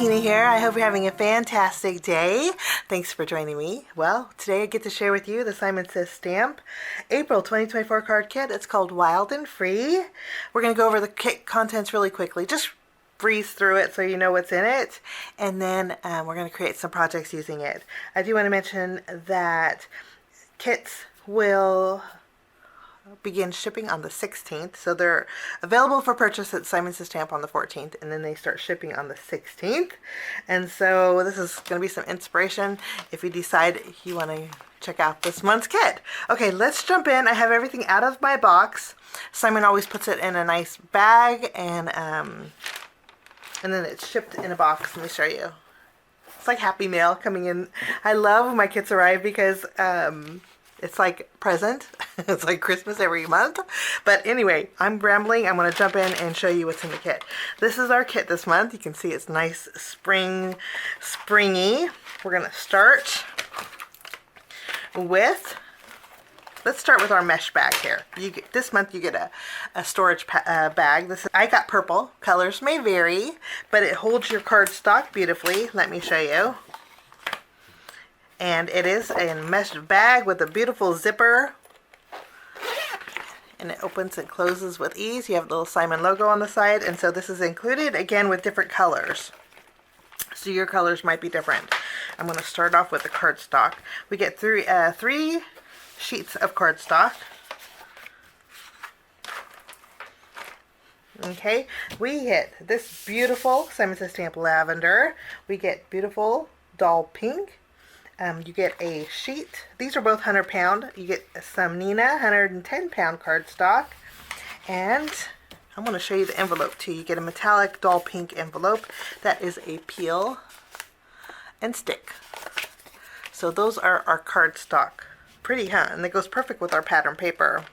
Tina here. I hope you're having a fantastic day. Thanks for joining me. Well, today I get to share with you the Simon Says Stamp April 2024 card kit. It's called Wild and Free. We're going to go over the kit contents really quickly. Just breeze through it so you know what's in it. And then we're going to create some projects using it. I do want to mention that kits will begin shipping on the 16th, so they're available for purchase at Simon Says Stamp on the 14th, and then they start shipping on the 16th. And so this is going to be some inspiration if you decide you want to check out this month's kit. Okay, let's jump in. I have everything out of my box. Simon always puts it in a nice bag, and then it's shipped in a box. Let me show you. It's like Happy Mail coming in. I love when my kits arrive because it's like present. It's like Christmas every month. But anyway, I'm rambling. I'm going to jump in and show you what's in the kit. This is our kit this month. You can see it's nice springy. We're going to start with, let's start with our mesh bag here. This month you get a storage bag. I got purple. Colors may vary, but it holds your cardstock beautifully. Let me show you. And it is a mesh bag with a beautiful zipper, and it opens and closes with ease. You have the little Simon logo on the side, and so this is included again with different colors, so your colors might be different. I'm going to start off with the cardstock. We get three sheets of cardstock. Okay, we get this beautiful Simon Says Stamp lavender. We get beautiful doll pink. You get a sheet. These are both 100 pound. You get some Nina 110 pound cardstock. And I'm going to show you the envelope too. You get a metallic doll pink envelope. That is a peel and stick. So those are our cardstock. Pretty, huh? And it goes perfect with our pattern paper.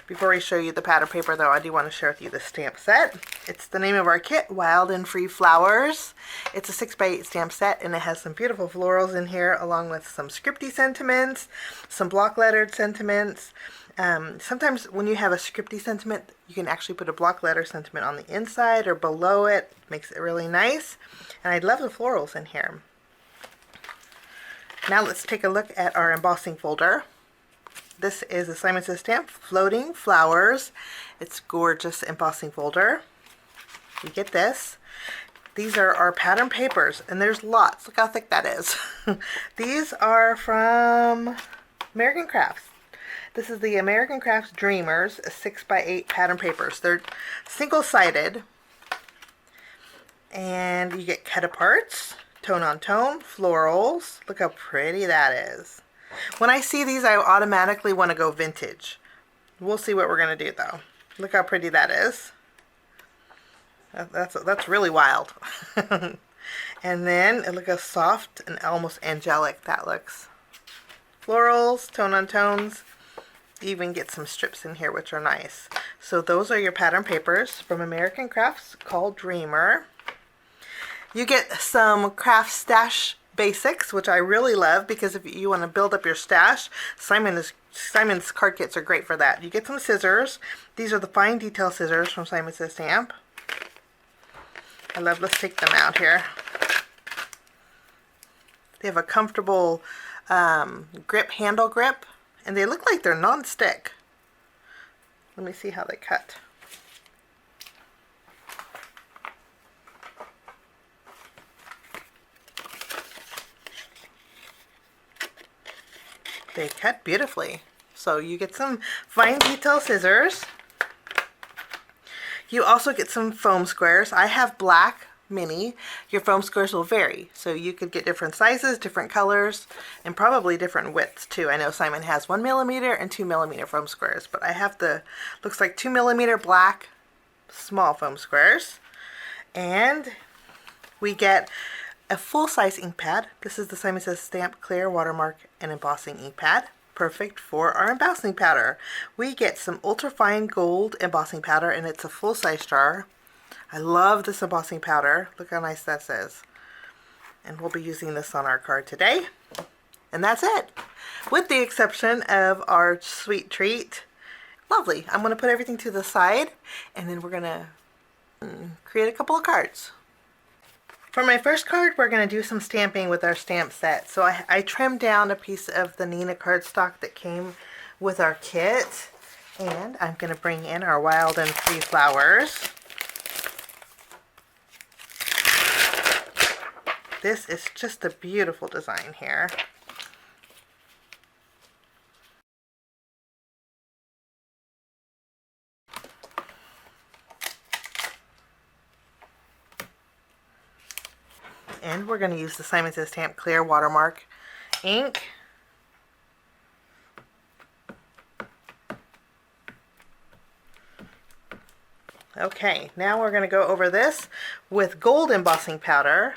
Before we show you the pattern paper though, I do want to share with you the stamp set. It's the name of our kit, Wild and Free Flowers. It's a 6x8 stamp set, and it has some beautiful florals in here along with some scripty sentiments, some block lettered sentiments. Sometimes when you have a scripty sentiment, you can actually put a block letter sentiment on the inside or below it. Makes it really nice. And I love the florals in here. Now let's take a look at our embossing folder. This is a Simon Says Stamp Floating Flowers. It's gorgeous embossing folder. You get this. These are our pattern papers, and there's lots. Look how thick that is. These are from American Crafts. This is the American Crafts Dreamers 6x8 pattern papers. They're single-sided, and you get cut aparts, tone on tone, florals. Look how pretty that is. When I see these, I automatically want to go vintage. We'll see what we're going to do though. Look how pretty that is. That's really wild. And then look how soft and almost angelic that looks. Florals, tone on tones. You even get some strips in here, which are nice. So those are your pattern papers from American Crafts called Dreamer. You get some craft stash basics, which I really love because if you want to build up your stash, Simon's card kits are great for that. You get some scissors. These are the fine detail scissors from Simon Says Stamp. I love, let's take them out here. They have a comfortable handle grip, and they look like they're non-stick. Let me see how they cut. They cut beautifully. So you get some fine detail scissors. You also get some foam squares. I have black mini. Your foam squares will vary. So you could get different sizes, different colors, and probably different widths too. I know Simon has 1mm and 2mm foam squares, but I have the, looks like 2mm black small foam squares. And we get a full-size ink pad. This is the Simon Says Stamp Clear Watermark and Embossing ink pad. Perfect for our embossing powder. We get some ultra-fine gold embossing powder, and it's a full-size jar. I love this embossing powder. Look how nice that is. And we'll be using this on our card today. And that's it. With the exception of our sweet treat. Lovely. I'm going to put everything to the side, and then we're going to create a couple of cards. For my first card, we're going to do some stamping with our stamp set. So I trimmed down a piece of the Nina cardstock that came with our kit. And I'm going to bring in our Wild and Free flowers. This is just a beautiful design here. And we're going to use the Simon Says Stamp Clear Watermark ink. Okay, now we're going to go over this with gold embossing powder.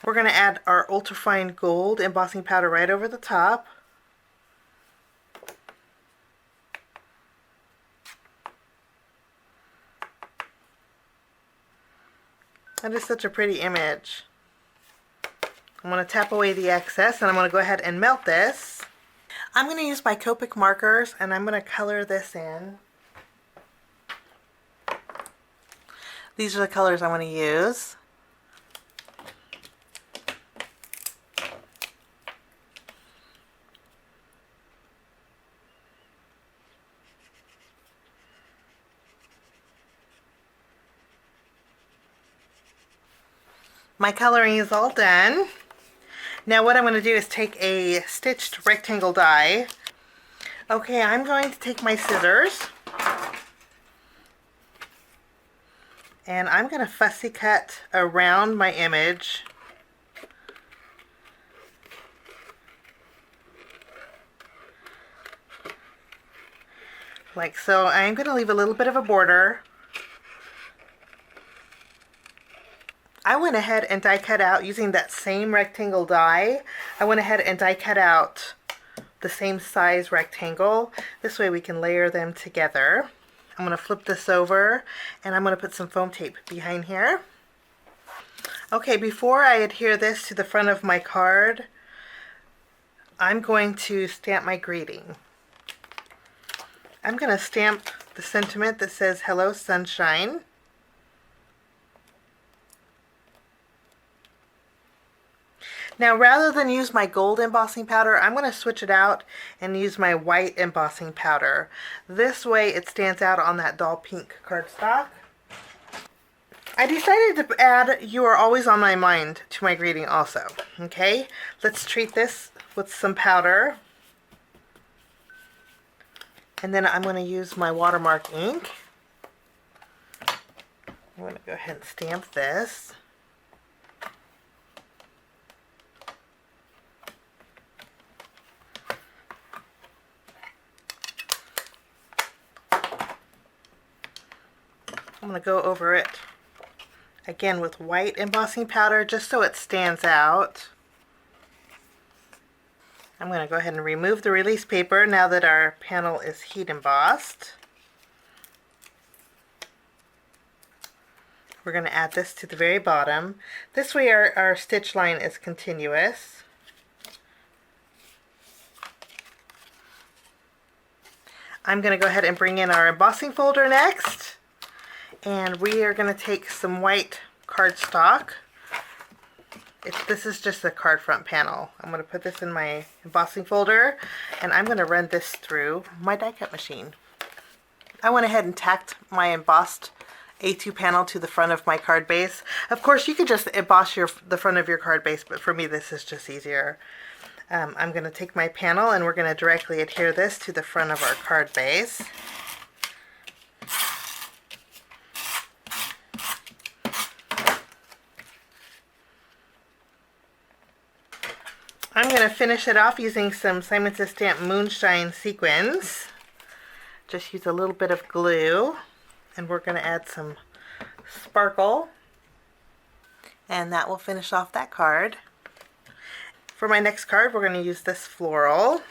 We're going to add our ultrafine gold embossing powder right over the top. That is such a pretty image. I'm going to tap away the excess and I'm going to go ahead and melt this. I'm going to use my Copic markers and I'm going to color this in. These are the colors I want to use. My coloring is all done. Now what I'm going to do is take a stitched rectangle die. Okay, I'm going to take my scissors and I'm going to fussy cut around my image. Like so. I'm going to leave a little bit of a border. I went ahead and die cut out using that same rectangle die. I went ahead and die cut out the same size rectangle. This way we can layer them together. I'm going to flip this over and I'm going to put some foam tape behind here. Okay, before I adhere this to the front of my card, I'm going to stamp my greeting. I'm going to stamp the sentiment that says, "Hello, sunshine." Now rather than use my gold embossing powder, I'm going to switch it out and use my white embossing powder. This way it stands out on that dull pink cardstock. I decided to add "You Are Always on My Mind" to my greeting also. Okay, let's treat this with some powder. And then I'm going to use my watermark ink. I'm going to go ahead and stamp this. I'm going to go over it again with white embossing powder just so it stands out. I'm going to go ahead and remove the release paper now that our panel is heat embossed. We're going to add this to the very bottom. This way our stitch line is continuous. I'm going to go ahead and bring in our embossing folder next. And we are going to take some white cardstock. This is just the card front panel. I'm going to put this in my embossing folder and I'm going to run this through my die cut machine. I went ahead and tacked my embossed A2 panel to the front of my card base. Of course you could just emboss the front of your card base, but for me this is just easier. I'm going to take my panel and we're going to directly adhere this to the front of our card base. I'm going to finish it off using some Simon Says Stamp Moonshine sequins. Just use a little bit of glue and we're going to add some sparkle. And that will finish off that card. For my next card, we're going to use this floral.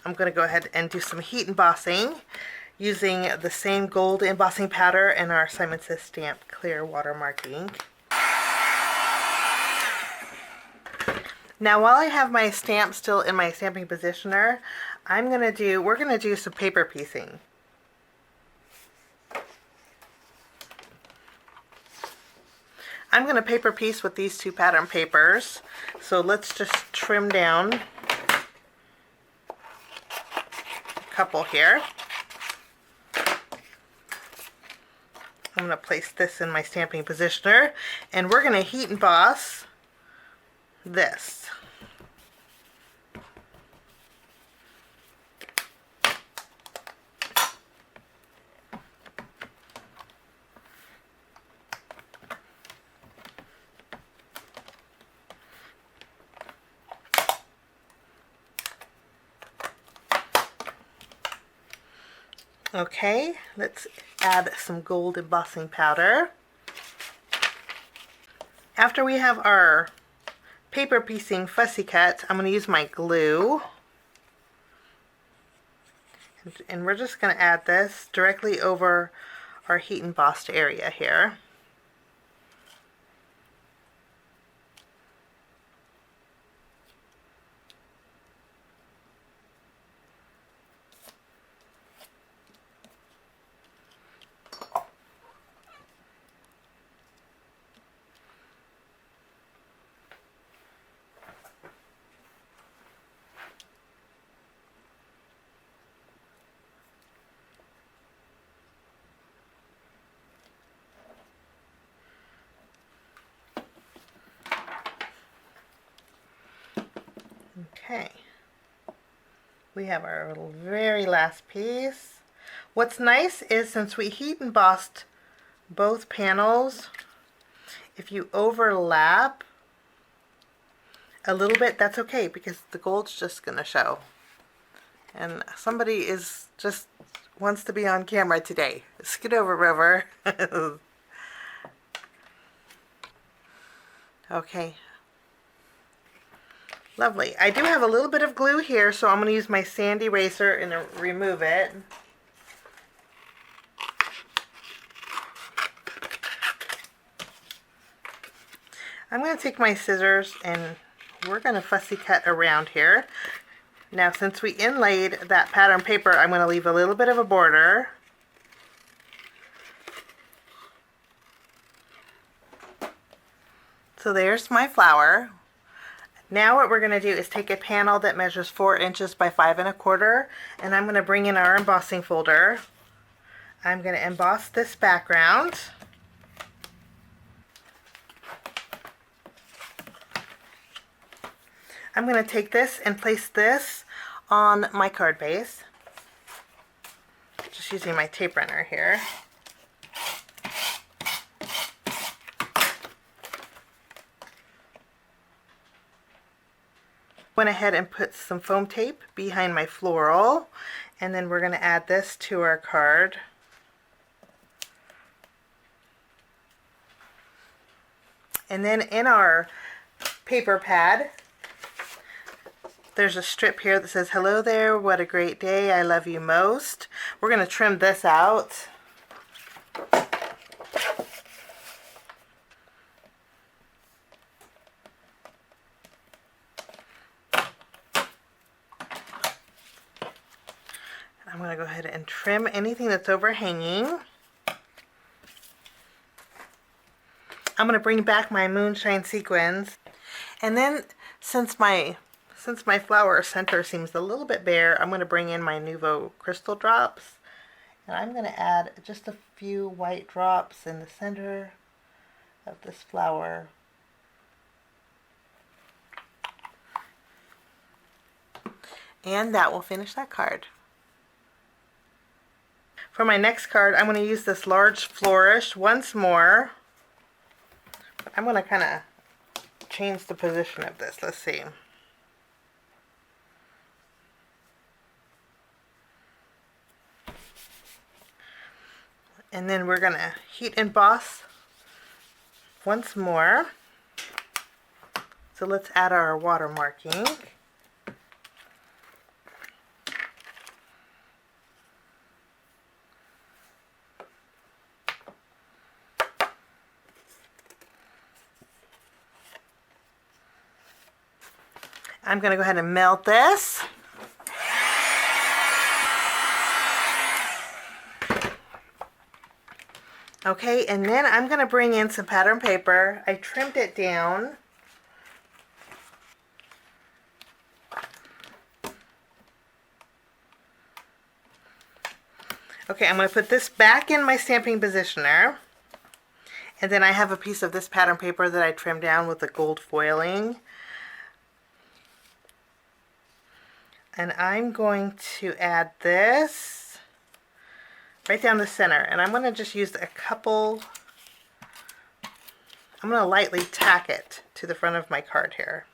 I'm going to go ahead and do some heat embossing using the same gold embossing powder and our Simon Says Stamp Clear Watermark ink. Now while I have my stamp still in my stamping positioner, we're gonna do some paper piecing. I'm gonna paper piece with these two pattern papers. So let's just trim down a couple here. I'm going to place this in my stamping positioner, and we're going to heat emboss this. Okay, let's add some gold embossing powder. After we have our paper piecing fussy cut, I'm going to use my glue. And we're just going to add this directly over our heat embossed area here. Okay, we have our very last piece. What's nice is since we heat embossed both panels, if you overlap a little bit, that's okay because the gold's just gonna show. And somebody is just wants to be on camera today. Scoot over, River. Okay. Lovely. I do have a little bit of glue here, so I'm going to use my sand eraser and remove it. I'm going to take my scissors and we're going to fussy cut around here. Now, since we inlaid that pattern paper, I'm going to leave a little bit of a border. So there's my flower. Now what we're going to do is take a panel that measures 4 inches by 5 1/4, and I'm going to bring in our embossing folder. I'm going to emboss this background. I'm going to take this and place this on my card base. Just using my tape runner here. Went ahead and put some foam tape behind my floral, and then we're going to add this to our card. And then in our paper pad, there's a strip here that says, "Hello there, what a great day, I love you most." We're going to trim this out. I'm going to go ahead and trim anything that's overhanging. I'm going to bring back my moonshine sequins. And then since my flower center seems a little bit bare, I'm going to bring in my Nuvo crystal drops. And I'm going to add just a few white drops in the center of this flower. And that will finish that card. For my next card, I'm going to use this large flourish once more. I'm going to kind of change the position of this. Let's see. And then we're going to heat emboss once more. So let's add our watermarking. I'm going to go ahead and melt this. Okay, and then I'm going to bring in some pattern paper. I trimmed it down. Okay, I'm going to put this back in my stamping positioner. And then I have a piece of this pattern paper that I trimmed down with the gold foiling. And I'm going to add this right down the center. And I'm going to just use a couple, I'm going to lightly tack it to the front of my card here.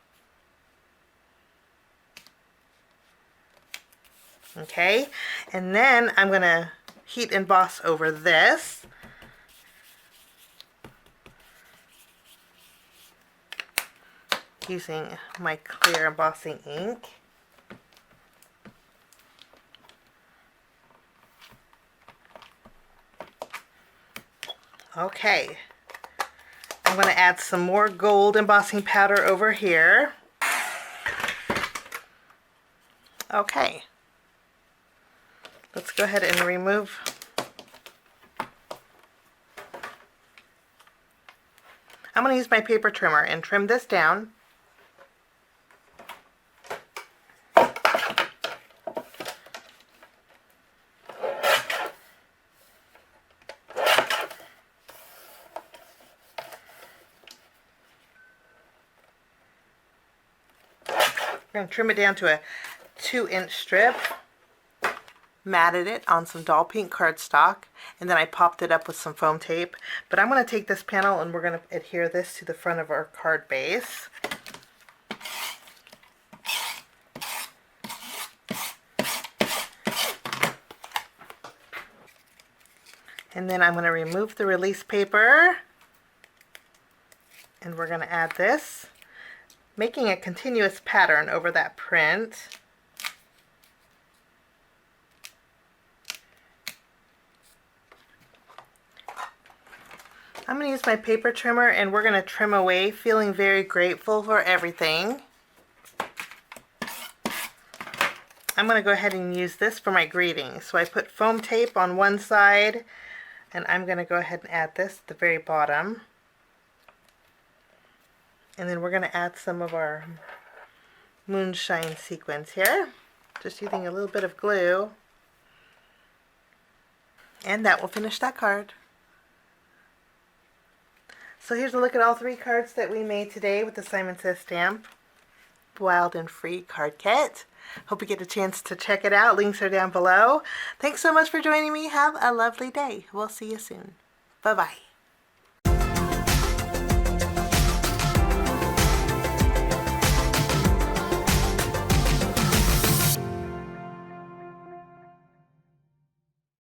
Okay, and then I'm going to heat emboss over this. Using my clear embossing ink. Okay, I'm going to add some more gold embossing powder over here. Okay, let's go ahead and remove. I'm going to use my paper trimmer and trim this down. We're going to trim it down to a 2-inch strip. Matted it on some doll pink cardstock, and then I popped it up with some foam tape. But I'm going to take this panel and we're going to adhere this to the front of our card base. And then I'm going to remove the release paper, and we're going to add this, making a continuous pattern over that print. I'm going to use my paper trimmer and we're going to trim away, feeling very grateful for everything. I'm going to go ahead and use this for my greeting. So I put foam tape on one side, and I'm going to go ahead and add this at the very bottom. And then we're going to add some of our moonshine sequins here, just using a little bit of glue. And that will finish that card. So here's a look at all 3 cards that we made today with the Simon Says stamp. Wild and Free card kit. Hope you get a chance to check it out. Links are down below. Thanks so much for joining me. Have a lovely day. We'll see you soon. Bye-bye.